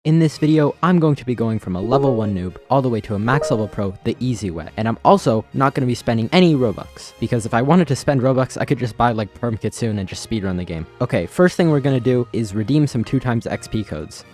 In this video, I'm going to be going from a level 1 noob all the way to a max level pro the easy way. And I'm also not going to be spending any Robux, because if I wanted to spend Robux, I could just buy like Perm Kitsune and just speedrun the game. Okay, first thing we're going to do is redeem some 2x XP codes.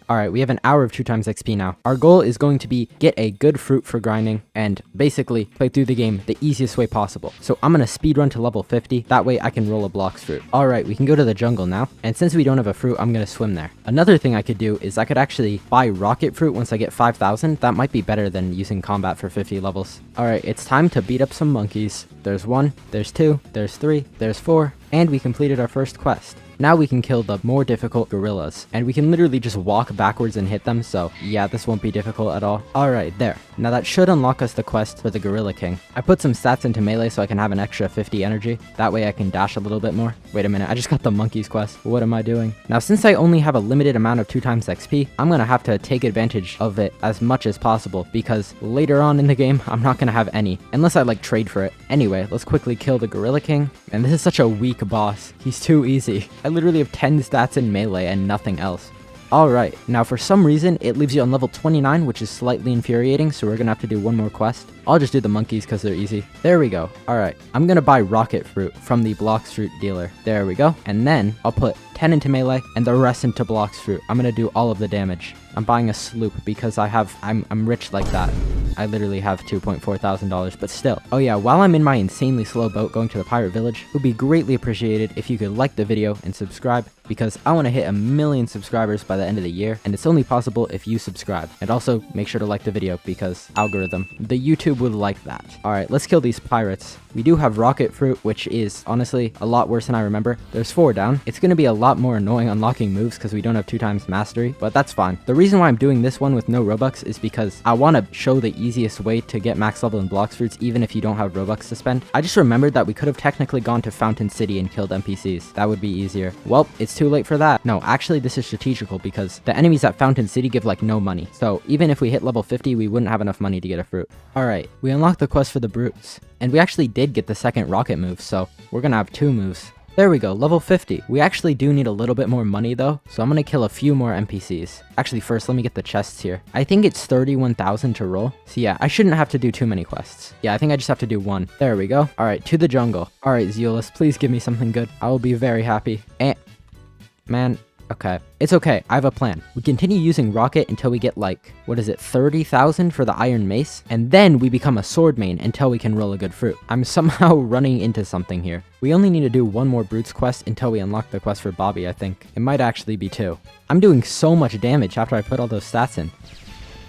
Alright, we have an hour of 2x XP now. Our goal is going to be get a good fruit for grinding and basically play through the game the easiest way possible. So I'm going to speedrun to level 50, that way I can roll a Blox Fruit. Alright, we can go to the jungle now, and since we don't have a fruit, I'm going to swim there. Another thing I could do is I could actually buy Rocket Fruit once I get 5,000. That might be better than using combat for 50 levels. Alright, it's time to beat up some monkeys. There's 1, there's 2, there's 3, there's 4, and we completed our first quest. Now we can kill the more difficult gorillas, and we can literally just walk backwards and hit them, so yeah, this won't be difficult at all. Alright, there. Now that should unlock us the quest for the Gorilla King. I put some stats into melee so I can have an extra 50 energy. That way I can dash a little bit more. Wait a minute, I just got the monkeys quest. What am I doing? Now since I only have a limited amount of 2x XP, I'm gonna have to take advantage of it as much as possible, because later on in the game, I'm not gonna have any, unless I like trade for it. Anyway, let's quickly kill the Gorilla King. And this is such a weak boss. He's too easy. I literally have 10 stats in melee and nothing else. Alright, now for some reason, it leaves you on level 29, which is slightly infuriating, so we're gonna have to do one more quest. I'll just do the monkeys because they're easy. There we go. Alright, I'm gonna buy Rocket Fruit from the Blox Fruit dealer. There we go. And then I'll put 10 into melee and the rest into Blox Fruit. I'm gonna do all of the damage. I'm buying a sloop because I'm rich like that. I literally have $2.4 thousand, but still. Oh yeah, while I'm in my insanely slow boat going to the pirate village, it would be greatly appreciated if you could like the video and subscribe, because I want to hit 1 million subscribers by the end of the year, and it's only possible if you subscribe. And also, make sure to like the video, because algorithm. The YouTube would like that. Alright, let's kill these pirates. We do have Rocket Fruit, which is honestly a lot worse than I remember. There's 4 down. It's going to be a lot more annoying unlocking moves because we don't have 2x mastery, but that's fine. The reason why I'm doing this one with no Robux is because I want to show the easiest way to get max level in Blox Fruits even if you don't have Robux to spend. I just remembered that we could have technically gone to Fountain City and killed NPCs. That would be easier. Well, it's too late for that. No, actually this is strategical because the enemies at Fountain City give like no money. So even if we hit level 50, we wouldn't have enough money to get a fruit. Alright, we unlocked the quest for the brutes. And we actually did get the second rocket move, so we're gonna have 2 moves. There we go, level 50. We actually do need a little bit more money though, so I'm gonna kill a few more NPCs. Actually, first, let me get the chests here. I think it's 31,000 to roll. So yeah, I shouldn't have to do too many quests. Yeah, I think I just have to do 1. There we go. Alright, to the jungle. Alright, Zeolus, please give me something good. I will be very happy. And, man, okay. It's okay, I have a plan. We continue using Rocket until we get like, what is it, 30,000 for the Iron Mace? And then we become a sword main until we can roll a good fruit. I'm somehow running into something here. We only need to do 1 more Brutes quest until we unlock the quest for Bobby, I think. It might actually be 2. I'm doing so much damage after I put all those stats in.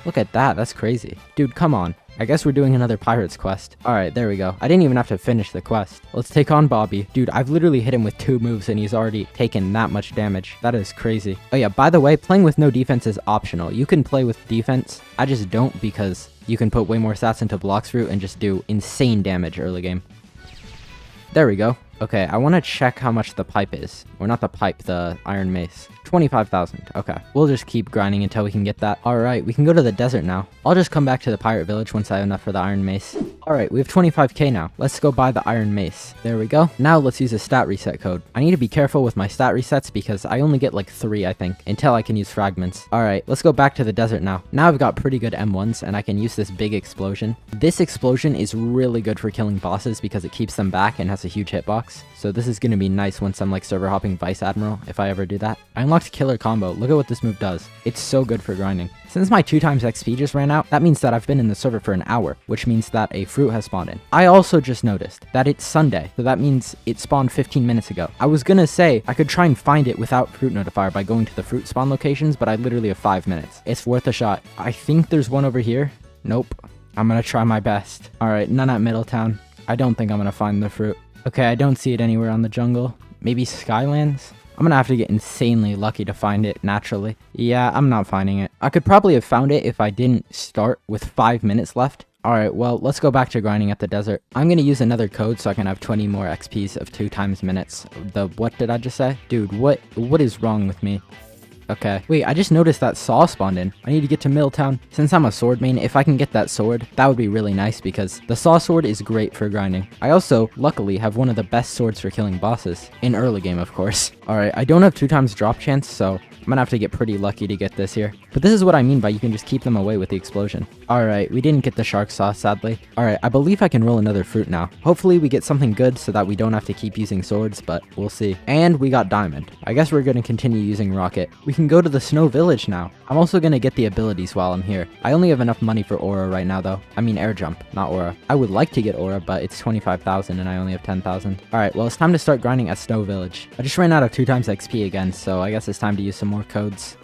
Look at that, that's crazy. Dude, come on. I guess we're doing another pirates quest. Alright, there we go. I didn't even have to finish the quest. Let's take on Bobby. Dude, I've literally hit him with 2 moves and he's already taken that much damage. That is crazy. Oh yeah, by the way, playing with no defense is optional. You can play with defense. I just don't because you can put way more stats into Blox Fruit and just do insane damage early game. There we go. Okay, I want to check how much the pipe is. Or not the pipe, the Iron Mace. 25,000. Okay, we'll just keep grinding until we can get that. Alright, we can go to the desert now. I'll just come back to the pirate village once I have enough for the Iron Mace. Alright, we have 25k now. Let's go buy the Iron Mace. There we go. Now let's use a stat reset code. I need to be careful with my stat resets because I only get like 3, I think, until I can use fragments. Alright, let's go back to the desert now. Now I've got pretty good M1s and I can use this big explosion. This explosion is really good for killing bosses because it keeps them back and has a huge hitbox. So this is going to be nice once I'm like server hopping Vice Admiral, if I ever do that. I unlocked Killer Combo. Look at what this move does. It's so good for grinding. Since my 2x XP just ran out, that means that I've been in the server for an hour, which means that a fruit has spawned in. I also just noticed that it's Sunday, so that means it spawned 15 minutes ago. I was gonna say I could try and find it without Fruit Notifier by going to the fruit spawn locations, but I literally have 5 minutes. It's worth a shot. I think there's one over here. Nope. I'm gonna try my best. Alright, none at Middletown. I don't think I'm gonna find the fruit. Okay, I don't see it anywhere on the jungle. Maybe Skylands? I'm gonna have to get insanely lucky to find it naturally. Yeah, I'm not finding it. I could probably have found it if I didn't start with 5 minutes left. Alright, well, let's go back to grinding at the desert. I'm gonna use another code so I can have 20 more XPs of 2x minutes. What did I just say? Dude, what is wrong with me? Okay. Wait, I just noticed that Saw spawned in. I need to get to Middletown. Since I'm a sword main, if I can get that sword, that would be really nice because the Saw sword is great for grinding. I also, luckily, have one of the best swords for killing bosses. In early game, of course. Alright, I don't have 2x drop chance, so gonna have to get pretty lucky to get this here. But this is what I mean by you can just keep them away with the explosion. Alright, we didn't get the shark sauce, sadly. Alright, I believe I can roll another fruit now. Hopefully we get something good so that we don't have to keep using swords, but we'll see. And we got diamond. I guess we're gonna continue using rocket. We can go to the snow village now. I'm also gonna get the abilities while I'm here. I only have enough money for aura right now though. I mean air jump, not aura. I would like to get aura, but it's 25,000 and I only have 10,000. Alright, well it's time to start grinding at Snow Village. I just ran out of 2 times XP again, so I guess it's time to use some more codes.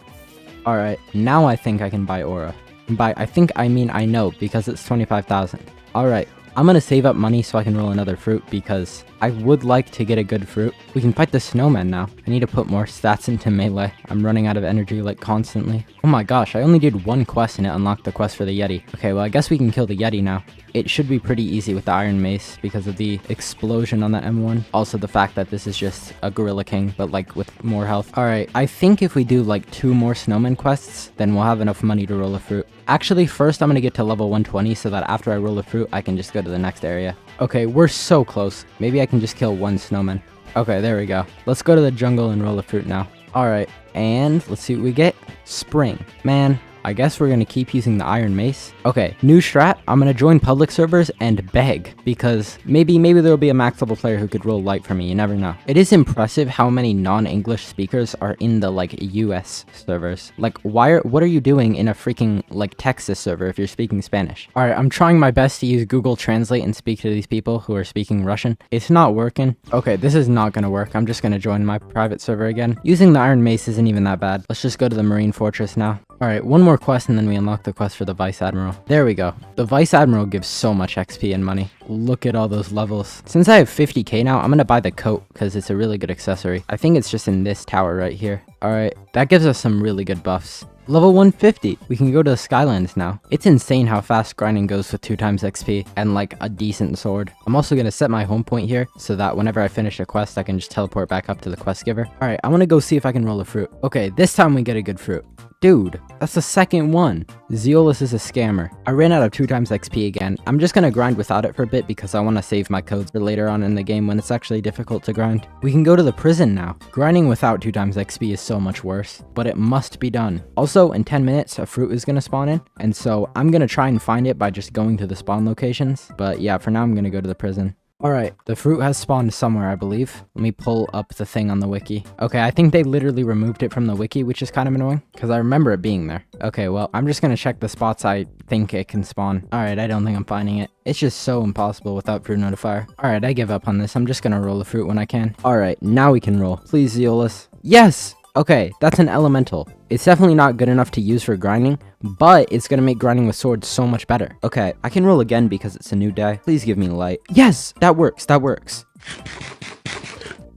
Alright, now I think I can buy aura. And by I think I mean I know, because it's 25,000. Alright, I'm gonna save up money so I can roll another fruit because I would like to get a good fruit. We can fight the snowman now. I need to put more stats into melee. I'm running out of energy like constantly. Oh my gosh, I only did 1 quest and it unlocked the quest for the Yeti. Okay, well I guess we can kill the Yeti now. It should be pretty easy with the Iron Mace because of the explosion on the M1. Also the fact that this is just a Gorilla King, but like with more health. Alright, I think if we do like 2 more snowman quests, then we'll have enough money to roll a fruit. Actually, first I'm gonna get to level 120 so that after I roll a fruit, I can just go to the next area. Okay, we're so close. Maybe I can just kill 1 snowman. Okay, there we go. Let's go to the jungle and roll a fruit now. Alright, and let's see what we get. Spring. Man, I guess we're gonna keep using the Iron Mace. Okay, new strat. I'm gonna join public servers and beg because maybe there'll be a max level player who could roll light for me. You never know. It is impressive how many non-English speakers are in the like US servers. Like, what are you doing in a freaking like Texas server if you're speaking Spanish? All right, I'm trying my best to use Google Translate and speak to these people who are speaking Russian. It's not working. Okay, this is not gonna work. I'm just gonna join my private server again. Using the Iron Mace isn't even that bad. Let's just go to the Marine Fortress now. Alright, 1 more quest and then we unlock the quest for the Vice Admiral. There we go. The Vice Admiral gives so much XP and money. Look at all those levels. Since I have 50k now, I'm gonna buy the coat because it's a really good accessory. I think it's just in this tower right here. Alright, that gives us some really good buffs. Level 150. We can go to the Skylands now. It's insane how fast grinding goes with 2 times XP and like a decent sword. I'm also going to set my home point here so that whenever I finish a quest, I can just teleport back up to the quest giver. Alright, I want to go see if I can roll a fruit. Okay, this time we get a good fruit. Dude, that's the second one. Zeolus is a scammer. I ran out of 2 times XP again. I'm just gonna grind without it for a bit because I want to save my codes for later on in the game when it's actually difficult to grind. We can go to the prison now. Grinding without 2 times XP is so much worse, but it must be done. Also, in 10 minutes, a fruit is gonna spawn in, and so I'm gonna try and find it by just going to the spawn locations. But yeah, for now I'm gonna go to the prison. Alright, the fruit has spawned somewhere, I believe. Let me pull up the thing on the wiki. Okay, I think they literally removed it from the wiki, which is kind of annoying, because I remember it being there. Okay, well, I'm just gonna check the spots I think it can spawn. Alright, I don't think I'm finding it. It's just so impossible without fruit notifier. Alright, I give up on this. I'm just gonna roll the fruit when I can. Alright, now we can roll. Please, Zeolus. Yes! Okay, that's an elemental. It's definitely not good enough to use for grinding, but it's gonna make grinding with swords so much better. Okay, I can roll again because it's a new day. Please give me light. Yes, that works, that works.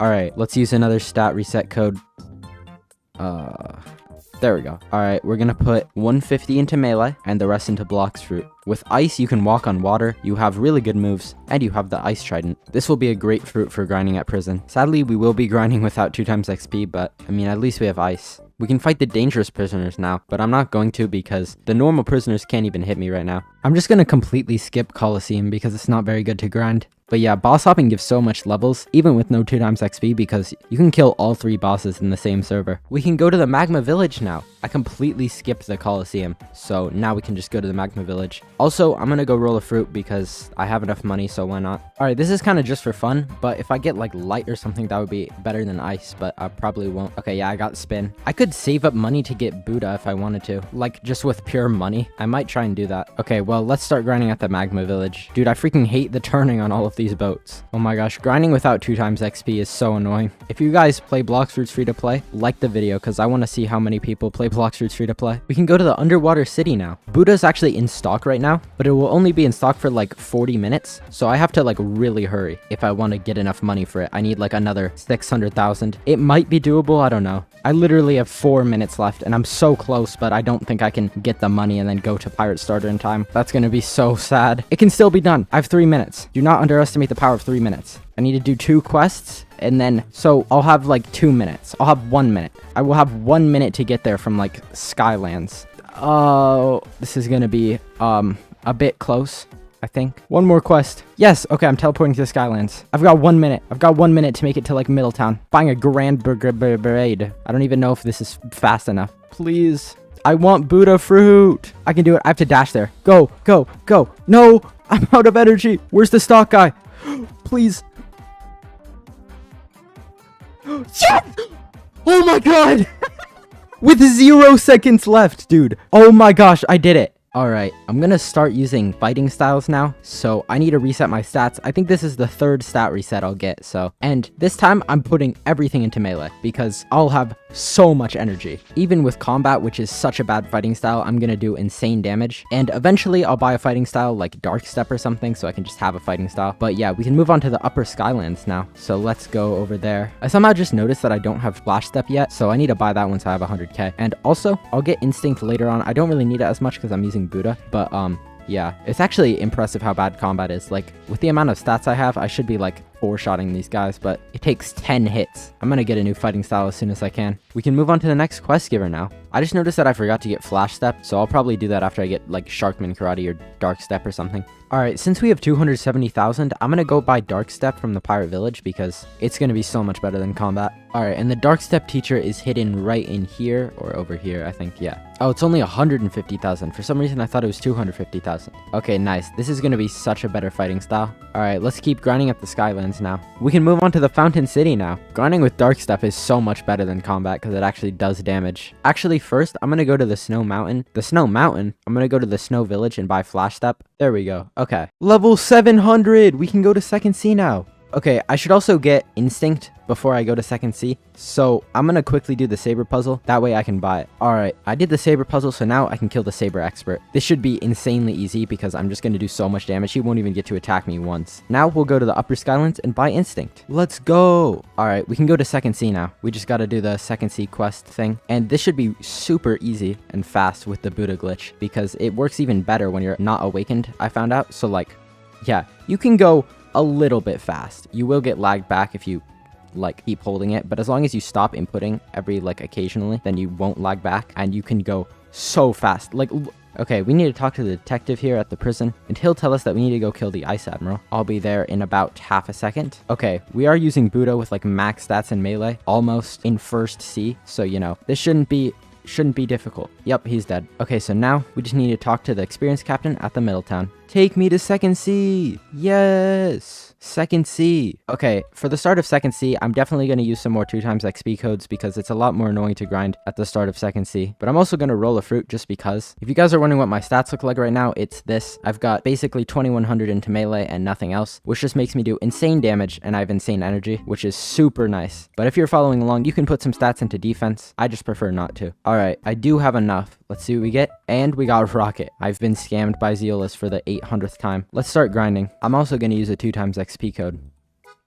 Alright, let's use another stat reset code. There we go. Alright, we're gonna put 150 into melee and the rest into blocks fruit. With ice, you can walk on water, you have really good moves, and you have the ice trident. This will be a great fruit for grinding at prison. Sadly, we will be grinding without 2 times XP, but I mean, at least we have ice. We can fight the dangerous prisoners now, but I'm not going to because the normal prisoners can't even hit me right now. I'm just gonna completely skip Colosseum because it's not very good to grind. But yeah, boss hopping gives so much levels, even with no 2 times XP, because you can kill all 3 bosses in the same server. We can go to the Magma Village now. I completely skipped the Colosseum, so now we can just go to the Magma Village. Also, I'm gonna go roll a fruit because I have enough money, so why not? Alright, this is kind of just for fun, but if I get like light or something, that would be better than ice, but I probably won't. Okay, yeah, I got spin. I could save up money to get Buddha if I wanted to, like just with pure money. I might try and do that. Okay, well, let's start grinding at the Magma Village. Dude, I freaking hate the turning on all of these boats. Oh my gosh, grinding without 2 times XP is so annoying. If you guys play Blox Fruits free to play, like the video because I want to see how many people play Blox Fruits free to play. We can go to the underwater city now. Buddha's actually in stock right now, but it will only be in stock for like 40 minutes. So I have to like really hurry if I want to get enough money for it. I need like another 600,000. It might be doable, I don't know. I literally have 4 minutes left and I'm so close, but I don't think I can get the money and then go to Pirate Starter in time. That's gonna be so sad. It can still be done. I have 3 minutes. Do not underestimate the power of 3 minutes. I need to do 2 quests and then, so I'll have like 2 minutes. I'll have 1 minute. I will have 1 minute to get there from like Skylands. Oh, this is gonna be a bit close. I think. One more quest. Yes, okay, I'm teleporting to the Skylands. I've got 1 minute. I've got 1 minute to make it to, like, Middletown. Buying a Grand Brigade. I don't even know if this is fast enough. Please. I want Buddha fruit. I can do it. I have to dash there. Go, go, go. No, I'm out of energy. Where's the stock guy? Please. Yes! Oh my god! With 0 seconds left, dude. Oh my gosh, I did it. Alright, I'm gonna start using fighting styles now, so I need to reset my stats. I think this is the 3rd stat reset I'll get, so. And this time, I'm putting everything into melee, because I'll have so much energy. Even with combat, which is such a bad fighting style, I'm gonna do insane damage. And eventually, I'll buy a fighting style like Dark Step or something, so I can just have a fighting style. But yeah, we can move on to the upper Skylands now. So let's go over there. I somehow just noticed that I don't have Flash Step yet, so I need to buy that once I have 100k. And also, I'll get Instinct later on. I don't really need it as much because I'm using Buddha, but yeah, it's actually impressive how bad combat is. Like, with the amount of stats I have, I should be like 4-shotting these guys, but it takes 10 hits. I'm gonna get a new fighting style as soon as I can. We can move on to the next quest giver now. I just noticed that I forgot to get Flash Step, so I'll probably do that after I get like Sharkman Karate or Dark Step or something. Alright, since we have 270,000, I'm gonna go buy Dark Step from the Pirate Village because it's gonna be so much better than combat. Alright, and the Dark Step teacher is hidden right in here, or over here, I think, yeah. Oh, it's only 150,000. For some reason, I thought it was 250,000. Okay, nice. This is gonna be such a better fighting style. Alright, let's keep grinding at the Skylands now. We can move on to the Fountain City now. Grinding with Dark Step is so much better than combat because it actually does damage. Actually, first, I'm gonna go to the Snow Mountain. The Snow Mountain, I'm gonna go to the Snow Village and buy Flash Step. There we go. Okay. Level 700! We can go to Second Sea now. Okay, I should also get Instinct before I go to Second Sea. So I'm gonna quickly do the Saber puzzle. That way I can buy it. Alright, I did the Saber puzzle, so now I can kill the Saber expert. This should be insanely easy because I'm just gonna do so much damage. He won't even get to attack me once. Now we'll go to the Upper Skylands and buy Instinct. Let's go! Alright, we can go to Second Sea now. We just gotta do the Second Sea quest thing. And this should be super easy and fast with the Buddha glitch because it works even better when you're not awakened, I found out. So like, yeah, you can go a little bit fast. You will get lagged back if you like keep holding it, but as long as you stop inputting every like occasionally, then you won't lag back and you can go so fast. Like, okay, we need to talk to the detective here at the prison and he'll tell us that we need to go kill the Ice Admiral. I'll be there in about half a second. Okay, we are using Buddha with like max stats in melee, almost in First Sea, so you know, this shouldn't be difficult. Yep, he's dead. Okay, so now we just need to talk to the experienced captain at the Middletown. Take me to Second Sea! Yes! Second Sea. Okay, for the start of Second Sea, I'm definitely going to use some more 2x XP codes because it's a lot more annoying to grind at the start of Second Sea. But I'm also going to roll a fruit just because. If you guys are wondering what my stats look like right now, it's this. I've got basically 2100 into melee and nothing else, which just makes me do insane damage and I have insane energy, which is super nice. But if you're following along, you can put some stats into defense. I just prefer not to. Alright, I do have enough. Let's see what we get. And we got Rocket. I've been scammed by Zeolus for the 800th time. Let's start grinding. I'm also going to use a 2x XP code.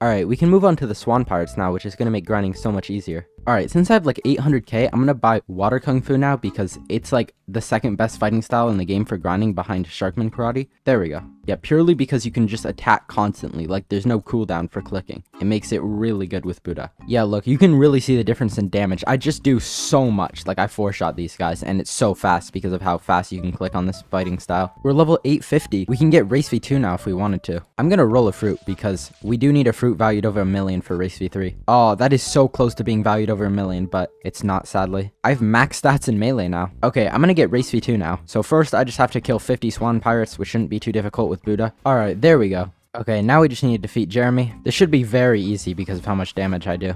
Alright, we can move on to the Swan Pirates now, which is going to make grinding so much easier. Alright, since I have like 800k, I'm going to buy Water Kung Fu now because it's like the second best fighting style in the game for grinding behind Sharkman Karate. There we go. Yeah, purely because you can just attack constantly, like there's no cooldown for clicking. It makes it really good with Buddha. Yeah, look, you can really see the difference in damage. I just do so much, like I 4-shot these guys and it's so fast because of how fast you can click on this fighting style. We're level 850. We can get Race V2 now if we wanted to. I'm going to roll a fruit because we do need a fruit valued over 1 million for Race V3. Oh, that is so close to being valued over 1 million, but it's not, sadly. I have max stats in melee now. Okay, I'm gonna get Race V2 now. So first, I just have to kill 50 Swan Pirates, which shouldn't be too difficult with Buddha. Alright, there we go. Okay, now we just need to defeat Jeremy. This should be very easy because of how much damage I do.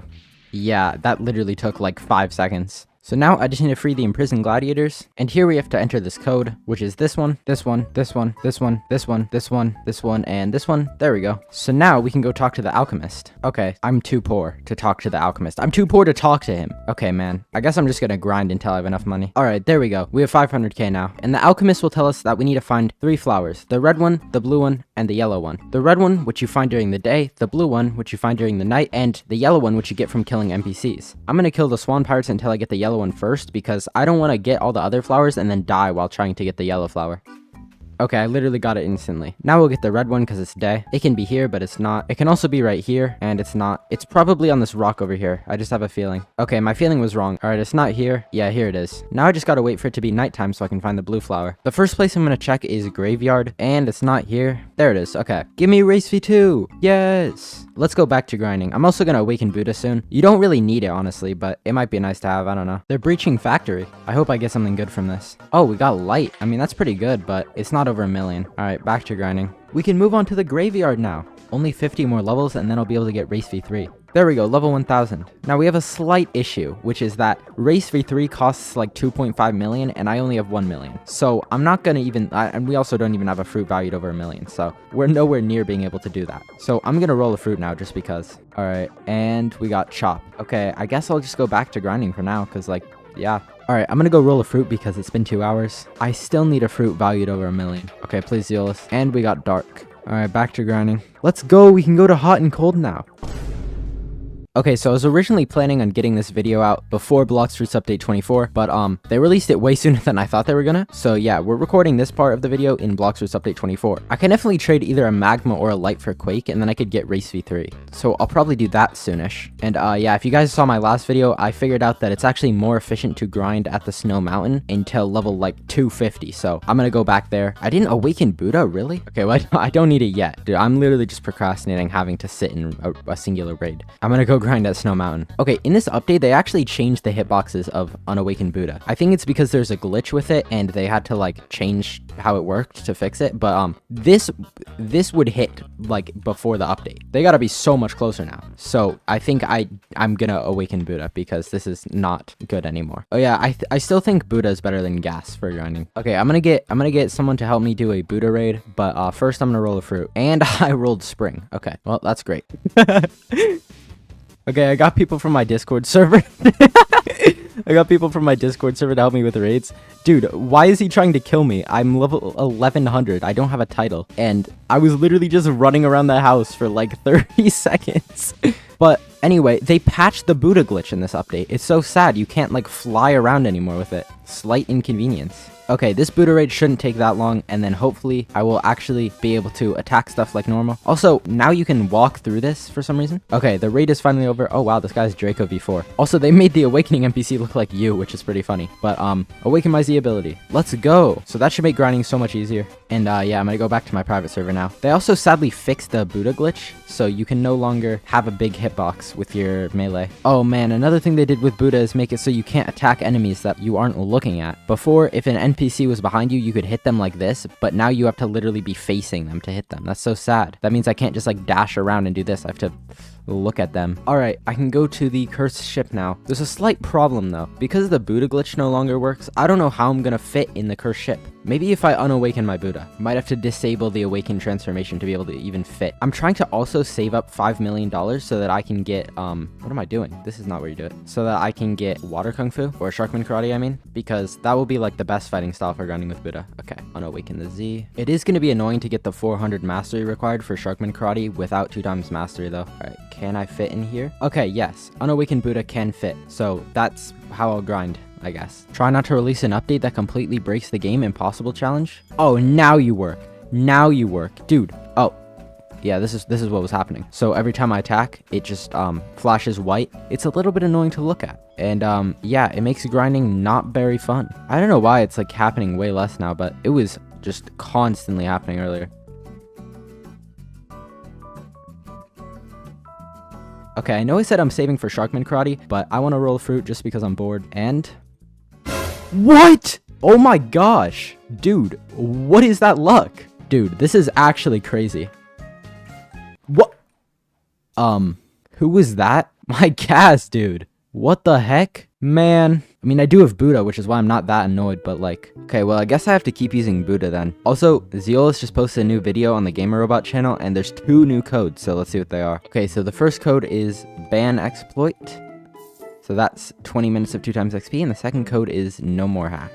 Yeah, that literally took like 5 seconds. So now I just need to free the imprisoned gladiators, and here we have to enter this code, which is this one, this one, this one, this one, this one, this one, this one, and this one. There we go. So now we can go talk to the alchemist. Okay, I'm too poor to talk to the alchemist. I'm too poor to talk to him. Okay, man. I guess I'm just gonna grind until I have enough money. Alright, there we go. We have 500k now. And the alchemist will tell us that we need to find 3 flowers. The red one, the blue one, and the yellow one. The red one, which you find during the day, the blue one, which you find during the night, and the yellow one, which you get from killing NPCs. I'm gonna kill the Swan Pirates until I get the yellow one first because I don't want to get all the other flowers and then die while trying to get the yellow flower. Okay, I literally got it instantly. Now we'll get the red one because it's day. It can be here, but it's not. It can also be right here, and it's not. It's probably on this rock over here. I just have a feeling. Okay, my feeling was wrong. All right, it's not here. Yeah, here it is. Now I just gotta wait for it to be nighttime so I can find the blue flower. The first place I'm gonna check is graveyard, and it's not here. There it is. Okay, give me race V2. Yes. Let's go back to grinding. I'm also gonna awaken Buddha soon. You don't really need it, honestly, but it might be nice to have. I don't know. They're breaching factory. I hope I get something good from this. Oh, we got light. I mean, that's pretty good, but it's not over 1,000,000. All right, back to grinding. We can move on to the graveyard now. Only 50 more levels, and then I'll be able to get race V3. There we go, level 1000. Now we have a slight issue, which is that race V3 costs like 2.5 million, and I only have 1 million. So I'm not gonna even, and we also don't even have a fruit valued over 1,000,000. So we're nowhere near being able to do that. So I'm gonna roll a fruit now just because. All right, and we got chop. Okay, I guess I'll just go back to grinding for now, because like, yeah. All right, I'm gonna go roll a fruit because it's been 2 hours. I still need a fruit valued over 1,000,000. Okay, please Zeolus. And we got dark. All right, back to grinding. Let's go. We can go to hot and cold now. Okay, so I was originally planning on getting this video out before Blox Fruits Update 24, but they released it way sooner than I thought they were gonna. So yeah, we're recording this part of the video in Blox Fruits Update 24. I can definitely trade either a Magma or a Light for Quake, and then I could get Race V3. So I'll probably do that soonish. And yeah, if you guys saw my last video, I figured out that it's actually more efficient to grind at the Snow Mountain until level like 250. So I'm gonna go back there. I didn't awaken Buddha, really? Okay, well, I don't need it yet. Dude, I'm literally just procrastinating having to sit in a singular raid. I'm gonna go grind at Snow Mountain. Okay, in this update, they actually changed the hitboxes of Unawakened Buddha. I think it's because there's a glitch with it, and they had to like change how it worked to fix it. But this would hit like before the update. They gotta be so much closer now. So I think I'm gonna awaken Buddha because this is not good anymore. Oh yeah, I still think Buddha is better than gas for grinding. Okay, I'm gonna get someone to help me do a Buddha raid, but first I'm gonna roll a fruit, and I rolled spring. Okay, well that's great. Okay, I got people from my Discord server. I got people from my Discord server to help me with raids. Dude, why is he trying to kill me? I'm level 1100. I don't have a title. And I was literally just running around the house for like 30 seconds. But anyway, they patched the Buddha glitch in this update. It's so sad. You can't like fly around anymore with it. Slight inconvenience. Okay, this Buddha raid shouldn't take that long, and then hopefully I will actually be able to attack stuff like normal. Also, now you can walk through this for some reason. Okay, the raid is finally over. Oh wow, this guy's Draco V4. Also, they made the Awakening NPC look like you, which is pretty funny. But Awaken my Z ability. Let's go. So that should make grinding so much easier. And yeah, I'm gonna go back to my private server now. They also sadly fixed the Buddha glitch, so you can no longer have a big hitbox with your melee. Oh man, another thing they did with Buddha is make it so you can't attack enemies that you aren't looking at. Before, if an NPC was behind you, you could hit them like this, but now you have to literally be facing them to hit them. That's so sad. That means I can't just like dash around and do this. I have to look at them. Alright, I can go to the cursed ship now. There's a slight problem though. Because the Buddha glitch no longer works, I don't know how I'm gonna fit in the cursed ship. Maybe if I unawaken my Buddha. Might have to disable the awakened transformation to be able to even fit. I'm trying to also save up $5 million so that I can get, what am I doing? This is not where you do it. So that I can get Water Kung Fu, or Sharkman Karate, I mean. Because that will be like the best fighting style for grinding with Buddha. Okay, unawaken the Z. It is gonna be annoying to get the 400 mastery required for Sharkman Karate without 2 times mastery though. Alright, can I fit in here? Okay, yes. Unawakened Buddha can fit. So that's how I'll grind, I guess. Try not to release an update that completely breaks the game. Impossible challenge. Oh, now you work. Now you work. Dude. Oh. Yeah, this is what was happening. So every time I attack, it just flashes white. It's a little bit annoying to look at. And yeah, it makes grinding not very fun. I don't know why it's like happening way less now, but it was just constantly happening earlier. Okay, I know I said I'm saving for Sharkman Karate, but I want to roll fruit just because I'm bored. And what? Oh my gosh. Dude, what is that luck? Dude, this is actually crazy. What? Who was that? My gas, dude. What the heck? Man. I mean, I do have Buddha, which is why I'm not that annoyed, but like... Okay, well, I guess I have to keep using Buddha then. Also, Zeolus just posted a new video on the Gamer Robot channel, and there's 2 new codes, so let's see what they are. Okay, so the first code is ban exploit. So that's 20 minutes of 2 times XP, and the second code is no more hack.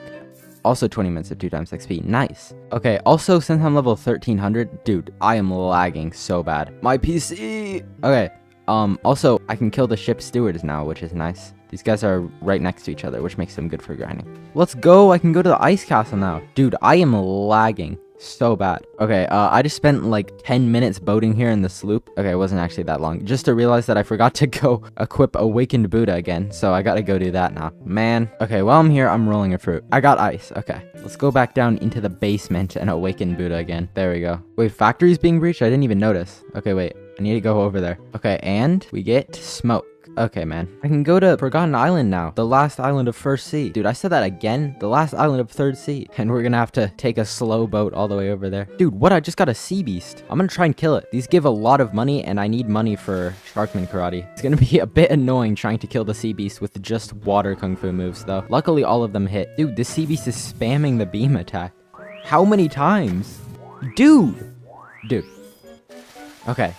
Also 20 minutes of 2 times XP. Nice. Okay, also, since I'm level 1300, dude, I am lagging so bad. My PC! Okay, also, I can kill the ship stewards now, which is nice. These guys are right next to each other, which makes them good for grinding. Let's go! I can go to the ice castle now. Dude, I am lagging So bad. Okay, I just spent like 10 minutes boating here in the sloop. Okay, it wasn't actually that long. Just to realize that I forgot to go equip Awakened Buddha again. So I gotta go do that now. Man. Okay, while I'm here, I'm rolling a fruit. I got ice. Okay, let's go back down into the basement and awaken Buddha again. There we go. Wait, factory's being breached? I didn't even notice. Okay, wait. I need to go over there. Okay, and we get smoke. Okay, man. I can go to Forgotten Island now. The last island of First Sea. Dude, I said that again. The last island of Third Sea. And we're gonna have to take a slow boat all the way over there. Dude, what? I just got a sea beast. I'm gonna try and kill it. These give a lot of money, and I need money for Sharkman Karate. It's gonna be a bit annoying trying to kill the sea beast with just water kung fu moves, though. Luckily, all of them hit. Dude, the sea beast is spamming the beam attack. How many times? Dude! Okay.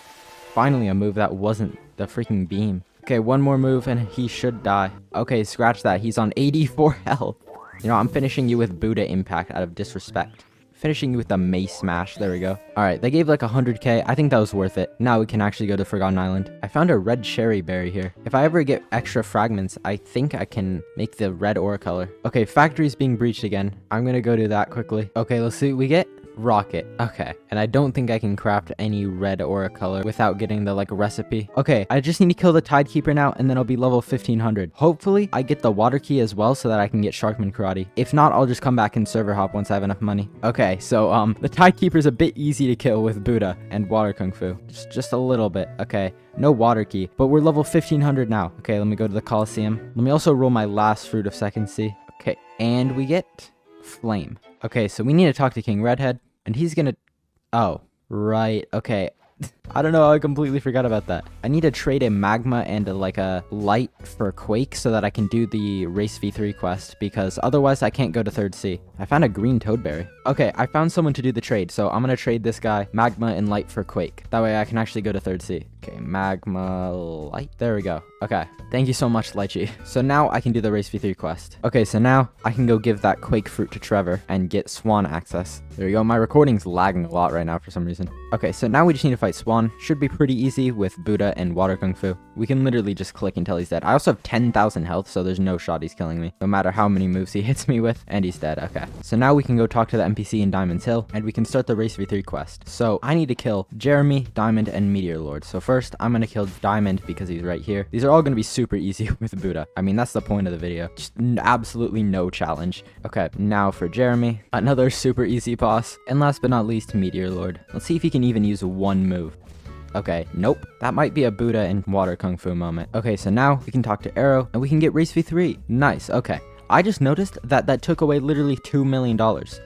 Finally, a move that wasn't the freaking beam. Okay, one more move and he should die. Okay, scratch that. He's on 84 health. You know, I'm finishing you with Buddha Impact out of disrespect. Finishing you with a Mace Smash. There we go. Alright, they gave like 100k. I think that was worth it. Now we can actually go to Forgotten Island. I found a red cherry berry here. If I ever get extra fragments, I think I can make the red aura color. Okay, factory's being breached again. I'm gonna go do that quickly. Okay, let's see what we get. Rocket. Okay. And I don't think I can craft any red aura color without getting the, like, recipe. Okay, I just need to kill the Tidekeeper now, and then I'll be level 1500. Hopefully, I get the water key as well so that I can get Sharkman Karate. If not, I'll just come back and server hop once I have enough money. Okay, so, the Tidekeeper's a bit easy to kill with Buddha and water kung fu. Just a little bit. Okay. No water key, but we're level 1500 now. Okay, let me go to the Coliseum. Let me also roll my last fruit of second sea. Okay, and we get flame. Okay, so we need to talk to King Redhead. And he's gonna... Oh, right. Okay. I don't know. I completely forgot about that. I need to trade a magma and a light for Quake so that I can do the Race V3 quest, because otherwise I can't go to Third Sea. I found a green toadberry. Okay, I found someone to do the trade, so I'm gonna trade this guy magma and light for Quake. That way I can actually go to Third Sea. Okay, magma light. There we go. Okay, thank you so much, Lychee. So now I can do the Race V3 quest. Okay, so now I can go give that Quake fruit to Trevor and get Swan access. There we go. My recording's lagging a lot right now for some reason. Okay, so now we just need to fight Swan. Should be pretty easy with Buddha and water kung fu. We can literally just click until he's dead. I also have 10,000 health, so there's no shot he's killing me, no matter how many moves he hits me with, and he's dead. Okay, so now we can go talk to the NPC in Diamond's Hill, and we can start the Race V3 quest. So I need to kill Jeremy, Diamond, and Meteor Lord. So first, I'm gonna kill Diamond because he's right here. These are all gonna be super easy with Buddha. I mean, that's the point of the video. Just absolutely no challenge. Okay, now for Jeremy, another super easy boss, and last but not least, Meteor Lord. Let's see if he can even use one move. Okay, nope. That might be a Buddha and water kung fu moment. Okay, so now we can talk to Arrow, and we can get Race V3. Nice, okay. I just noticed that that took away literally $2 million.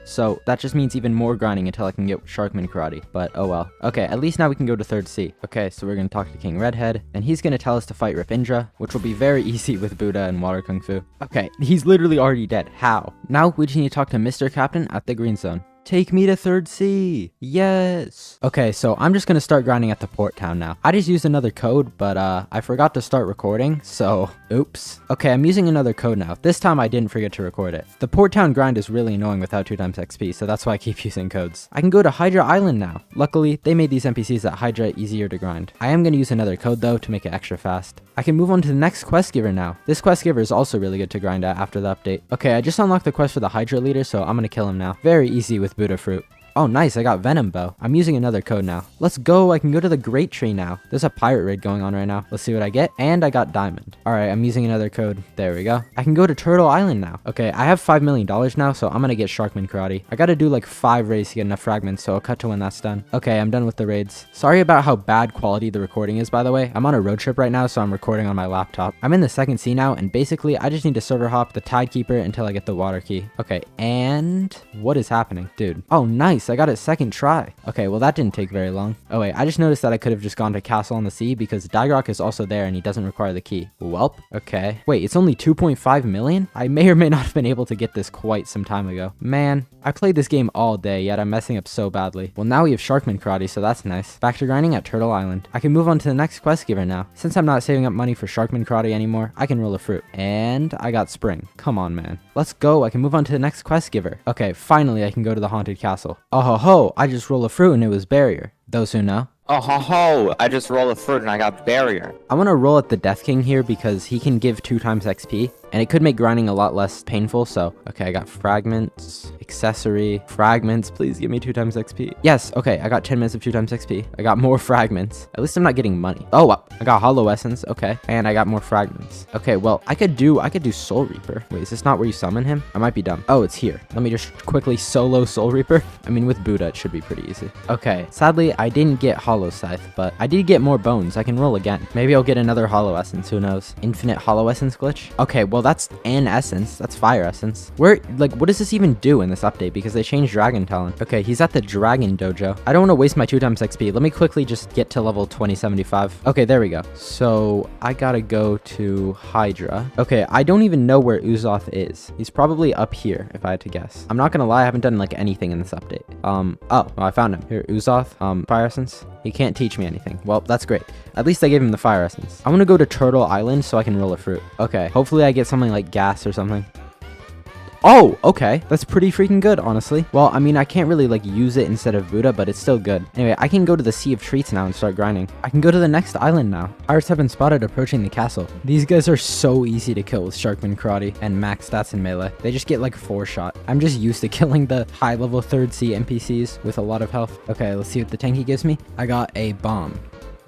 So that just means even more grinding until I can get Sharkman Karate. But oh well. Okay, at least now we can go to Third Sea. Okay, so we're going to talk to King Redhead, and he's going to tell us to fight Ripindra, which will be very easy with Buddha and water kung fu. Okay, he's literally already dead. How? Now we just need to talk to Mr. Captain at the Green Zone. Take me to Third Sea. Yes. Okay, so I'm just gonna start grinding at the port town now. I just used another code, but I forgot to start recording, so oops. Okay, I'm using another code now. This time I didn't forget to record it. The port town grind is really annoying without 2x XP, so that's why I keep using codes. I can go to Hydra Island now. Luckily, they made these NPCs at Hydra easier to grind. I am gonna use another code though to make it extra fast. I can move on to the next quest giver now. This quest giver is also really good to grind at after the update. Okay, I just unlocked the quest for the Hydra leader, so I'm gonna kill him now. Very easy with Buddha fruit. Oh, nice, I got Venom Bow. I'm using another code now. Let's go, I can go to the Great Tree now. There's a pirate raid going on right now. Let's see what I get. And I got Diamond. Alright, I'm using another code. There we go. I can go to Turtle Island now. Okay, I have $5 million now, so I'm gonna get Sharkman Karate. I gotta do like 5 raids to get enough fragments, so I'll cut to when that's done. Okay, I'm done with the raids. Sorry about how bad quality the recording is, by the way. I'm on a road trip right now, so I'm recording on my laptop. I'm in the second sea now, and basically, I just need to server hop the Tidekeeper until I get the water key. Okay, and what is happening? Dude. Oh, nice, I got it second try. Okay, well that didn't take very long. Oh wait, I just noticed that I could have just gone to Castle on the Sea because Digrok is also there and he doesn't require the key. Welp. Okay. Wait, it's only 2.5 million? I may or may not have been able to get this quite some time ago. Man, I played this game all day, yet I'm messing up so badly. Well, now we have Sharkman Karate, so that's nice. Back to grinding at Turtle Island. I can move on to the next quest giver now. Since I'm not saving up money for Sharkman Karate anymore, I can roll a fruit. And I got Spring. Come on, man. Let's go. I can move on to the next quest giver. Okay, finally I can go to the Haunted Castle. Oh ho ho, I just rolled a fruit and it was Barrier. Those who know. Oh ho ho, I just rolled a fruit and I got Barrier. I want to roll at the Death King here because he can give 2x XP, and it could make grinding a lot less painful, so... Okay, I got fragments. accessory, fragments. Please give me 2 times XP. Yes, okay, I got 10 minutes of 2 times XP. I got more fragments. At least I'm not getting money. Oh, I got hollow essence. Okay, and I got more fragments. Okay, well, I could do Soul Reaper. Wait, is this not where you summon him? I might be dumb. Oh, it's here. Let me just quickly solo Soul Reaper. I mean, with Buddha, it should be pretty easy. Okay, sadly, I didn't get hollow scythe, but I did get more bones. I can roll again. Maybe I'll get another hollow essence. Who knows? Infinite hollow essence glitch. Okay, well, that's an essence. That's fire essence. Where, like, what does this even do in this update? Because they changed Dragon Talent. Okay, he's at the Dragon Dojo. I don't want to waste my 2 times XP. Let me quickly just get to level 2075. Okay, there we go. So I gotta go to Hydra. Okay, I don't even know where Uzoth is. He's probably up here, if I had to guess. I'm not gonna lie, I haven't done like anything in this update. Oh, well, I found him. Here, Uzoth, fire essence. He can't teach me anything. Well, that's great. At least I gave him the fire essence. I want to go to Turtle Island so I can roll a fruit. Okay, hopefully I get something like gas or something. Oh, okay. That's pretty freaking good, honestly. Well, I mean, I can't really, like, use it instead of Buddha, but it's still good. Anyway, I can go to the Sea of Treats now and start grinding. I can go to the next island now. Pirates have been spotted approaching the castle. These guys are so easy to kill with Sharkman Karate and max stats in melee. They just get, like, 4-shot. I'm just used to killing the high-level 3rd sea NPCs with a lot of health. Okay, let's see what the tanky gives me. I got a bomb.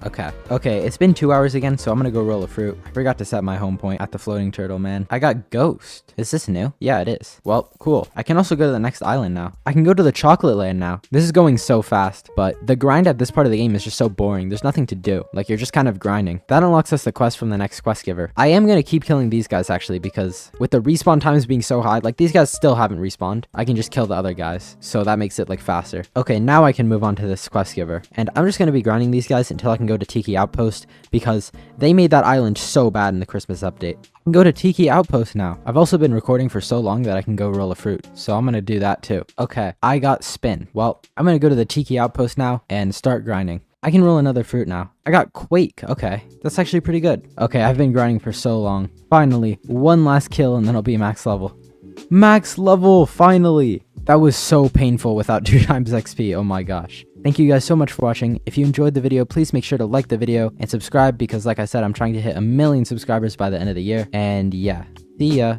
Okay, it's been 2 hours again, so I'm gonna go roll a fruit. I forgot to set my home point at the floating turtle, man. I got Ghost. Is this new? Yeah, it is. Well, cool. I can also go to the next island now. I can go to the chocolate land now. This is going so fast, but the grind at this part of the game is just so boring. There's nothing to do. Like, you're just kind of grinding. That unlocks us the quest from the next quest giver. I am gonna keep killing these guys, actually, because with the respawn times being so high, like, these guys still haven't respawned. I can just kill the other guys, so that makes it, like, faster. Okay, now I can move on to this quest giver, and I'm just gonna be grinding these guys until I can go to Tiki Outpost, because they made that island so bad in the Christmas update. I can go to Tiki Outpost now. I've also been recording for so long that I can go roll a fruit, so I'm gonna do that too. Okay, I got Spin. Well, I'm gonna go to the Tiki Outpost now and start grinding. I can roll another fruit now. I got Quake. Okay, that's actually pretty good. Okay, I've been grinding for so long. Finally, one last kill and then I'll be max level. Max level, finally! That was so painful without 2 times XP, oh my gosh. Thank you guys so much for watching. If you enjoyed the video, please make sure to like the video and subscribe because like I said, I'm trying to hit 1 million subscribers by the end of the year. And yeah, see ya.